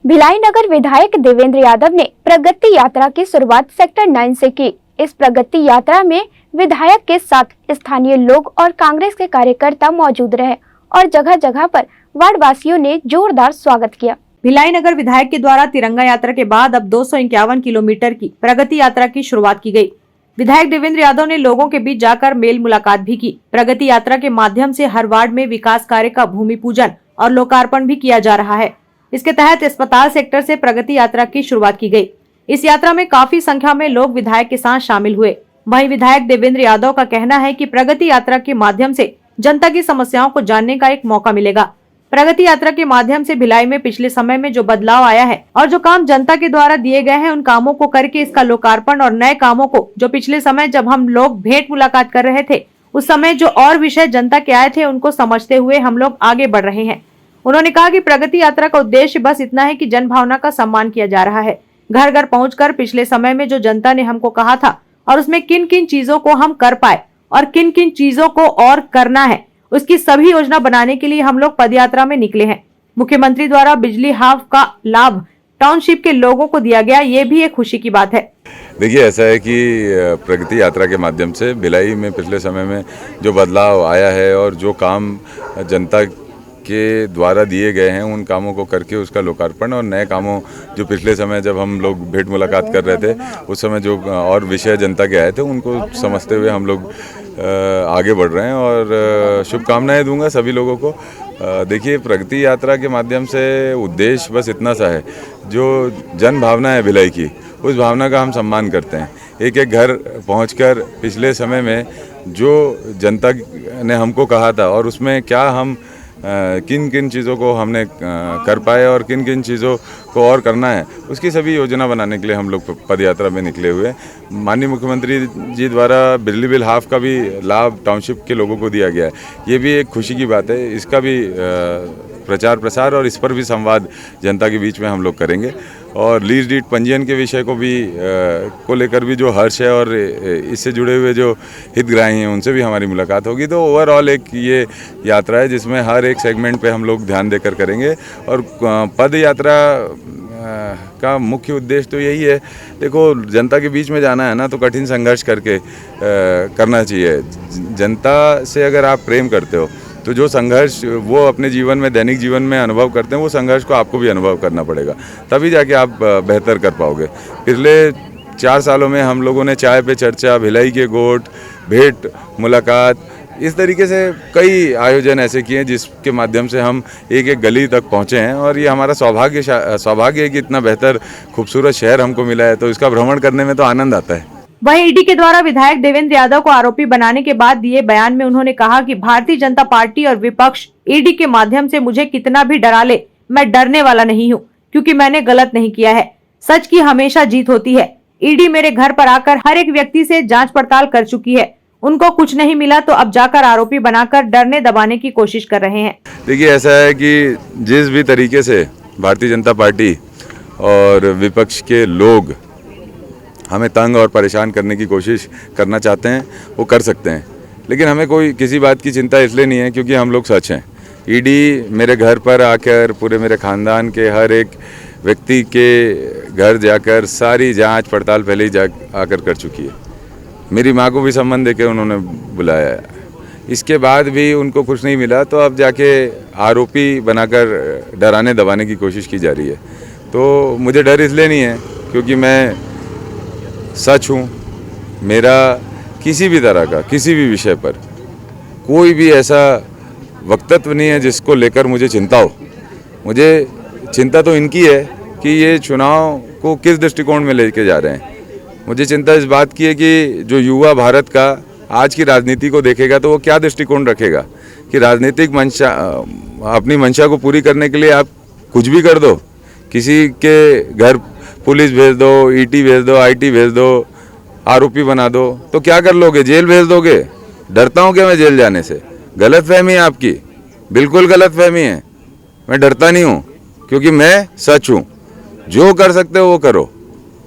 भिलाई नगर विधायक देवेंद्र यादव ने प्रगति यात्रा की शुरुआत सेक्टर 9 से की। इस प्रगति यात्रा में विधायक के साथ स्थानीय लोग और कांग्रेस के कार्यकर्ता मौजूद रहे और जगह जगह पर वार्ड वासियों ने जोरदार स्वागत किया। भिलाई नगर विधायक के द्वारा तिरंगा यात्रा के बाद अब 251 किलोमीटर की प्रगति यात्रा की शुरुआत की गई। विधायक देवेंद्र यादव ने लोगों के बीच जाकर मेल मुलाकात भी की। प्रगति यात्रा के माध्यम से हर वार्ड में विकास कार्य का भूमि पूजन और लोकार्पण भी किया जा रहा है। इसके तहत अस्पताल सेक्टर से प्रगति यात्रा की शुरुआत की गई। इस यात्रा में काफी संख्या में लोग विधायक के साथ शामिल हुए। वहीं विधायक देवेंद्र यादव का कहना है कि प्रगति यात्रा के माध्यम से जनता की समस्याओं को जानने का एक मौका मिलेगा। प्रगति यात्रा के माध्यम से भिलाई में पिछले समय में जो बदलाव आया है और जो काम जनता के द्वारा दिए गए हैं, उन कामों को करके इसका लोकार्पण और नए कामों को जो पिछले समय जब हम लोग भेंट मुलाकात कर रहे थे, उस समय जो और विषय जनता के आए थे, उनको समझते हुए हम लोग आगे बढ़ रहे हैं। उन्होंने कहा कि प्रगति यात्रा का उद्देश्य बस इतना है कि जन भावना का सम्मान किया जा रहा है। घर घर पहुंचकर पिछले समय में जो जनता ने हमको कहा था और उसमें किन किन चीजों को हम कर पाए और किन किन चीजों को और करना है, उसकी सभी योजना बनाने के लिए हम लोग पदयात्रा में निकले हैं। मुख्यमंत्री द्वारा बिजली हाफ का लाभ टाउनशिप के लोगों को दिया गया, ये भी एक खुशी की बात है। देखिए, ऐसा है कि प्रगति यात्रा के माध्यम से भिलाई में पिछले समय में जो बदलाव आया है और जो काम जनता के द्वारा दिए गए हैं, उन कामों को करके उसका लोकार्पण और नए कामों जो पिछले समय जब हम लोग भेंट मुलाकात कर रहे थे, उस समय जो और विषय जनता के आए थे, उनको समझते हुए हम लोग आगे बढ़ रहे हैं और शुभकामनाएं दूंगा सभी लोगों को। देखिए, प्रगति यात्रा के माध्यम से उद्देश्य बस इतना सा है, जो जन भावना है भिलाई की, उस भावना का हम सम्मान करते हैं। एक एक घर पहुंचकर पिछले समय में जो जनता ने हमको कहा था और उसमें क्या हम किन किन चीज़ों को हमने कर पाए और किन किन चीज़ों को और करना है, उसकी सभी योजना बनाने के लिए हम लोग पदयात्रा में निकले हुए हैं। माननीय मुख्यमंत्री जी द्वारा बिजली बिल हाफ का भी लाभ टाउनशिप के लोगों को दिया गया है, ये भी एक खुशी की बात है। इसका भी प्रचार प्रसार और इस पर भी संवाद जनता के बीच में हम लोग करेंगे और लीज डीड पंजीयन के विषय को भी को लेकर भी जो हर्ष है और इससे जुड़े हुए जो हितग्राही हैं, उनसे भी हमारी मुलाकात होगी। तो ओवरऑल एक ये यात्रा है जिसमें हर एक सेगमेंट पे हम लोग ध्यान देकर करेंगे और पद यात्रा का मुख्य उद्देश्य तो यही है। देखो, जनता के बीच में जाना है ना, तो कठिन संघर्ष करके करना चाहिए। जनता से अगर आप प्रेम करते हो तो जो संघर्ष वो अपने जीवन में, दैनिक जीवन में अनुभव करते हैं, वो संघर्ष को आपको भी अनुभव करना पड़ेगा, तभी जाके आप बेहतर कर पाओगे। पिछले 4 सालों में हम लोगों ने चाय पे चर्चा, भिलाई के गोट, भेंट मुलाकात, इस तरीके से कई आयोजन ऐसे किए हैं जिसके माध्यम से हम एक एक गली तक पहुँचे हैं और ये हमारा सौभाग्य है कि इतना बेहतर खूबसूरत शहर हमको मिला है, तो इसका भ्रमण करने में तो आनंद आता है। वहीं ईडी के द्वारा विधायक देवेंद्र यादव को आरोपी बनाने के बाद दिए बयान में उन्होंने कहा कि भारतीय जनता पार्टी और विपक्ष ईडी के माध्यम से मुझे कितना भी डरा ले, मैं डरने वाला नहीं हूं, क्योंकि मैंने गलत नहीं किया है। सच की हमेशा जीत होती है। ईडी मेरे घर पर आकर हर एक व्यक्ति से जांच पड़ताल कर चुकी है, उनको कुछ नहीं मिला तो अब जाकर आरोपी बनाकर डरने दबाने की कोशिश कर रहे हैं। देखिए, ऐसा है कि जिस भी तरीके से भारतीय जनता पार्टी और विपक्ष के लोग हमें तंग और परेशान करने की कोशिश करना चाहते हैं, वो कर सकते हैं, लेकिन हमें कोई किसी बात की चिंता इसलिए नहीं है क्योंकि हम लोग सच हैं। ईडी मेरे घर पर आकर पूरे मेरे खानदान के हर एक व्यक्ति के घर जाकर सारी जांच पड़ताल पहले ही आकर कर चुकी है। मेरी माँ को भी सम्मान देकर उन्होंने बुलाया है। इसके बाद भी उनको कुछ नहीं मिला तो अब जाके आरोपी बनाकर डराने दबाने की कोशिश की जा रही है। तो मुझे डर इसलिए नहीं है क्योंकि मैं सच हूँ। मेरा किसी भी तरह का, किसी भी विषय पर कोई भी ऐसा वक्तव्य नहीं है जिसको लेकर मुझे चिंता हो। मुझे चिंता तो इनकी है कि ये चुनाव को किस दृष्टिकोण में लेके जा रहे हैं। मुझे चिंता इस बात की है कि जो युवा भारत का आज की राजनीति को देखेगा तो वो क्या दृष्टिकोण रखेगा कि राजनीतिक मंशा, अपनी मंशा को पूरी करने के लिए आप कुछ भी कर दो, किसी के घर पुलिस भेज दो, ईटी भेज दो, आईटी भेज दो, आरोपी बना दो, तो क्या कर लोगे? जेल भेज दोगे? डरता हूँ क्या मैं जेल जाने से? गलतफहमी है आपकी, बिल्कुल गलतफहमी है। मैं डरता नहीं हूँ क्योंकि मैं सच हूँ। जो कर सकते हो वो करो,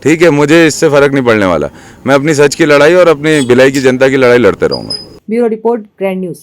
ठीक है, मुझे इससे फर्क नहीं पड़ने वाला। मैं अपनी सच की लड़ाई और अपनी भिलाई की जनता की लड़ाई लड़ते रहूँगा। Bureau report, grand news.